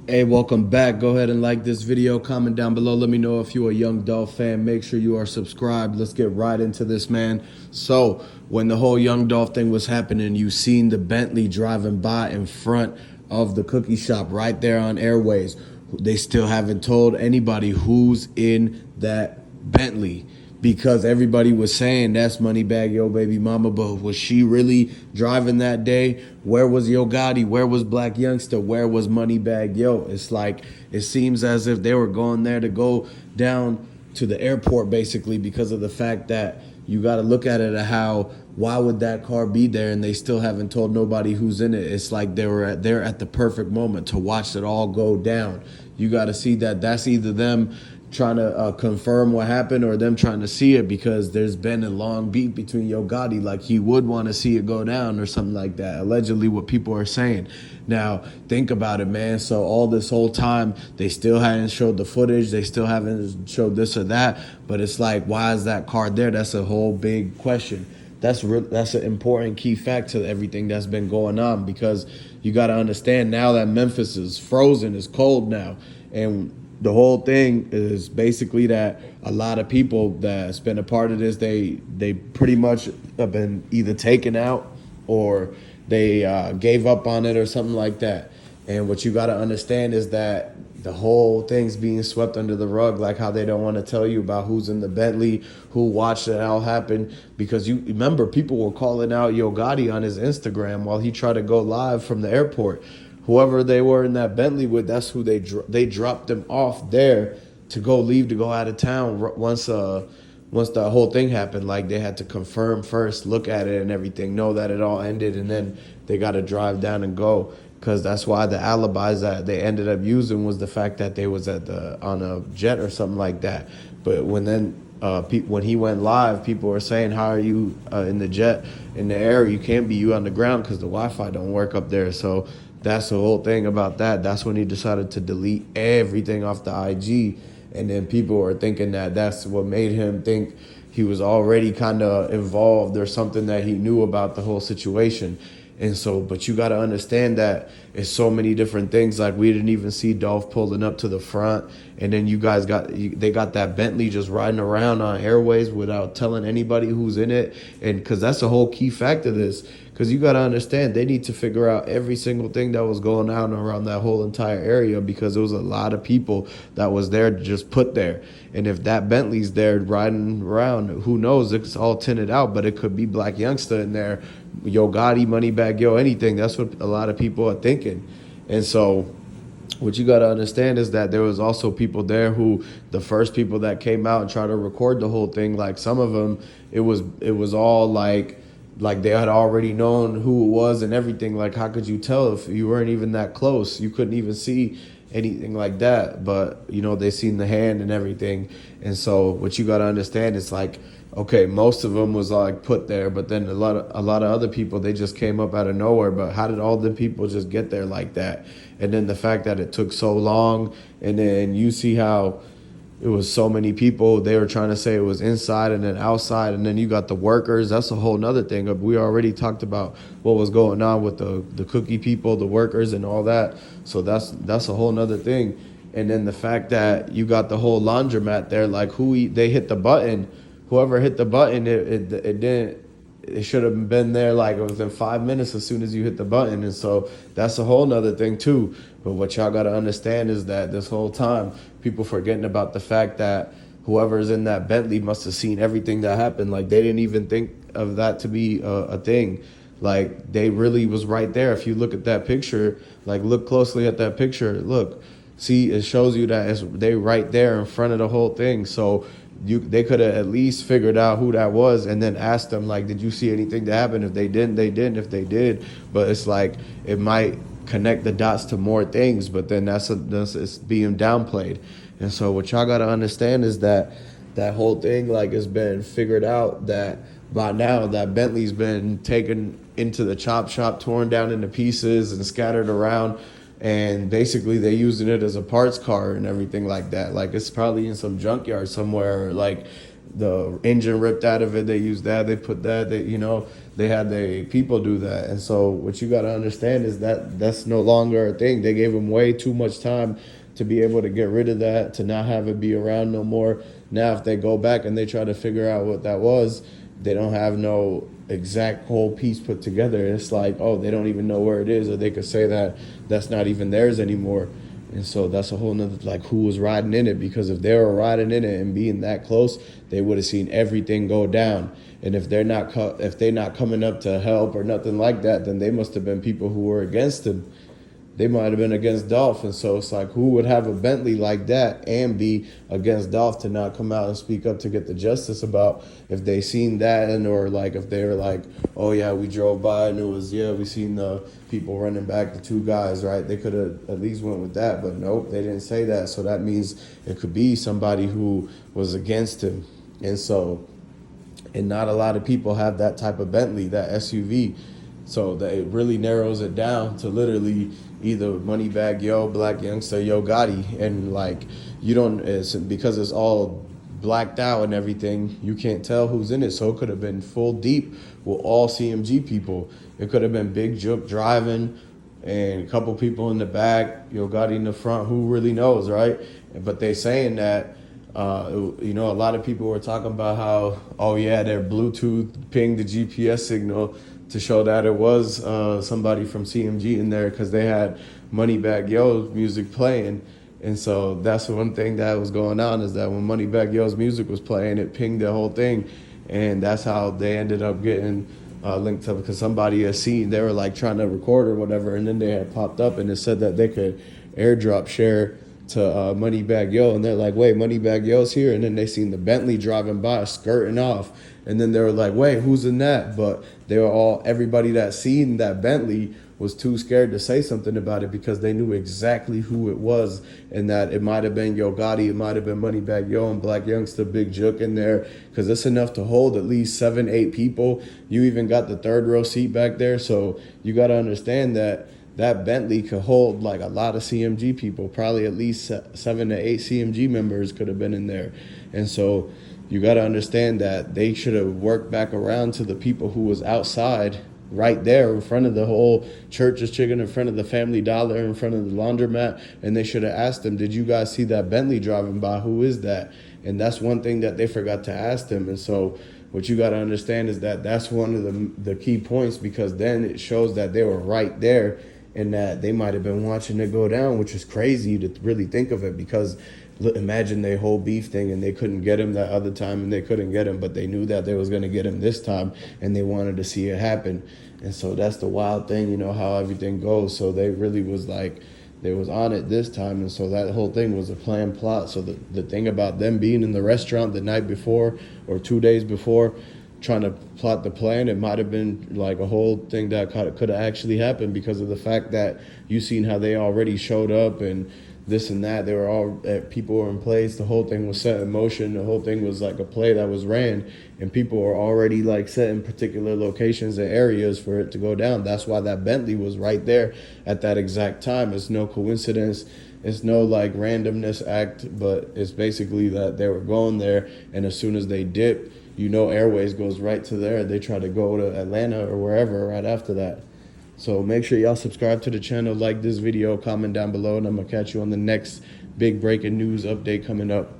Hey, welcome back. Go ahead and like this video, comment down below. Let me know if you're a Young Dolph fan. Make sure you are subscribed. Let's get right into this, man. So when the whole Young Dolph thing was happening, you seen the Bentley driving by in front of the cookie shop right there on Airways. They still haven't told anybody who's in that Bentley, because everybody was saying that's Moneybagg, yo baby mama, but was she really driving that day? Where was Yo Gotti? Where was Blac Youngsta? Where was Moneybagg, yo? It's like, it seems as if they were going there to go down to the airport, basically, because of the fact that you got to look at it at how, why would that car be there and they still haven't told nobody who's in it? It's like they were there at the perfect moment to watch it all go down. You got to see that that's either them trying to confirm what happened or them trying to see it, because there's been a long beat between Yo Gotti, like he would want to see it go down or something like that, allegedly what people are saying. Now think about it, man. So all this whole time they still hadn't showed the footage, they still haven't showed this or that, but it's like, why is that car there? That's a whole big question. That's an important key fact to everything that's been going on, because you got to understand now that Memphis is frozen, it's cold now, and the whole thing is basically that a lot of people that's been a part of this, they pretty much have been either taken out or they gave up on it or something like that. And what you got to understand is that the whole thing's being swept under the rug, like how they don't want to tell you about who's in the Bentley, who watched it all happen. Because you remember, people were calling out Yo Gotti on his Instagram while he tried to go live from the airport. Whoever they were in that Bentley with, that's who they dropped them off there to go out of town once the whole thing happened. Like, they had to confirm first, look at it and everything, know that it all ended, and then they got to drive down and go. Because that's why the alibis that they ended up using was the fact that they was on a jet or something like that. But when he went live, people were saying, how are you in the jet, in the air? You can't be, you on the ground, because the Wi-Fi don't work up there. So that's the whole thing about that. That's when he decided to delete everything off the IG. And then people were thinking that that's what made him think he was already kind of involved or something, that he knew about the whole situation. And so, but you got to understand that it's so many different things. Like, we didn't even see Dolph pulling up to the front, and then they got that Bentley just riding around on Airways without telling anybody who's in it. And because that's the whole key fact of this, because you got to understand, they need to figure out every single thing that was going on around that whole entire area, because there was a lot of people that was there just put there. And if that Bentley's there riding around, who knows? It's all tinted out, but it could be Blac Youngsta in there, Yo Gotti, Moneybagg, yo, anything. That's what a lot of people are thinking. And so what you got to understand is that there was also people there who, the first people that came out and tried to record the whole thing, like some of them, it was all like they had already known who it was and everything. Like, how could you tell if you weren't even that close? You couldn't even see anything like that. But, you know, they seen the hand and everything. And so what you got to understand is, like, okay, most of them was like put there, but then a lot of other people, they just came up out of nowhere. But how did all the people just get there like that? And then the fact that it took so long, and then you see how it was so many people. They were trying to say it was inside and then outside, and then you got the workers. That's a whole nother thing. We already talked about what was going on with the cookie people, the workers, and all that. So that's a whole nother thing. And then the fact that you got the whole laundromat there, like they hit the button. Whoever hit the button, it didn't. It should have been there like within 5 minutes as soon as you hit the button. And so that's a whole nother thing too. But what y'all got to understand is that this whole time, people forgetting about the fact that whoever's in that Bentley must have seen everything that happened. Like, they didn't even think of that to be a thing. Like, they really was right there. If you look at that picture, like, look closely at that picture, look, see, it shows you that they right there in front of the whole thing. So they could have at least figured out who that was and then asked them, like, did you see anything that happened? If they didn't, they didn't. If they did, but it's like, it might connect the dots to more things, but then that's it's being downplayed. And so what y'all got to understand is that that whole thing, like, has been figured out, that by now that Bentley's been taken into the chop shop, torn down into pieces and scattered around. And basically they using it as a parts car and everything like that. Like, it's probably in some junkyard somewhere. Like, the engine ripped out of it. They used that. They put that. They had the people do that. And so what you got to understand is that that's no longer a thing. They gave them way too much time to be able to get rid of that, to not have it be around no more. Now, if they go back and they try to figure out what that was, they don't have no exact whole piece put together. It's like, oh, they don't even know where it is, or they could say that that's not even theirs anymore. And so that's a whole nother, like, who was riding in it, because if they were riding in it and being that close, they would have seen everything go down. And if they're not coming up to help or nothing like that, then they must have been people who were against him. They might have been against Dolph. And so it's like, who would have a Bentley like that and be against Dolph to not come out and speak up to get the justice about if they seen that, and or like if they were like, oh yeah, we drove by and it was, yeah, we seen the people running back, the two guys, right? They could have at least went with that, but nope, they didn't say that. So that means it could be somebody who was against him. And not a lot of people have that type of Bentley, that SUV. So that it really narrows it down to literally either Moneybagg Yo, Blac Youngsta, Yo Gotti. And like, because it's all blacked out and everything, you can't tell who's in it. So it could have been full deep with all CMG people. It could have been Big Jook driving and a couple people in the back, Yo Gotti in the front. Who really knows, right? But they saying that, a lot of people were talking about how, oh yeah, their Bluetooth pinged the GPS signal to show that it was somebody from CMG in there, because they had Moneybagg Yo's music playing. And so that's one thing that was going on, is that when Moneybagg Yo's music was playing, it pinged the whole thing. And that's how they ended up getting linked up, because somebody had seen, they were like trying to record or whatever, and then they had popped up and it said that they could airdrop share to Moneybagg Yo, and they're like, wait, Moneybagg Yo's here. And then they seen the Bentley driving by, skirting off, and then they were like, wait, who's in that? But everybody that seen that Bentley was too scared to say something about it, because they knew exactly who it was, and that it might have been Yo Gotti, it might have been Moneybagg Yo and Blac Youngsta, Big Jook in there, because it's enough to hold at least 7-8 people. You even got the third row seat back there, so you got to understand that Bentley could hold like a lot of CMG people. Probably at least 7 to 8 CMG members could have been in there. And so you got to understand that they should have worked back around to the people who was outside right there in front of the whole Church's Chicken, in front of the Family Dollar, in front of the laundromat. And they should have asked them, did you guys see that Bentley driving by? Who is that? And that's one thing that they forgot to ask them. And so what you got to understand is that that's one of the key points, because then it shows that they were right there, and that they might have been watching it go down, which is crazy to really think of it, because imagine their whole beef thing, and they couldn't get him that other time, and they couldn't get him, but they knew that they was going to get him this time, and they wanted to see it happen. And so that's the wild thing, how everything goes. So they really was like, they was on it this time, and so that whole thing was a planned plot. So the thing about them being in the restaurant the night before or 2 days before, trying to plot the plan, it might have been like a whole thing that could have actually happened, because of the fact that you seen how they already showed up and this and that. They were all, people were in place. The whole thing was set in motion. The whole thing was like a play that was ran, and people were already like set in particular locations and areas for it to go down. That's why that Bentley was right there at that exact time. It's no coincidence. It's no like randomness act, but it's basically that they were going there, and as soon as they dipped, Airways goes right to there. They try to go to Atlanta or wherever right after that. So make sure y'all subscribe to the channel, like this video, comment down below, and I'm going to catch you on the next big breaking news update coming up.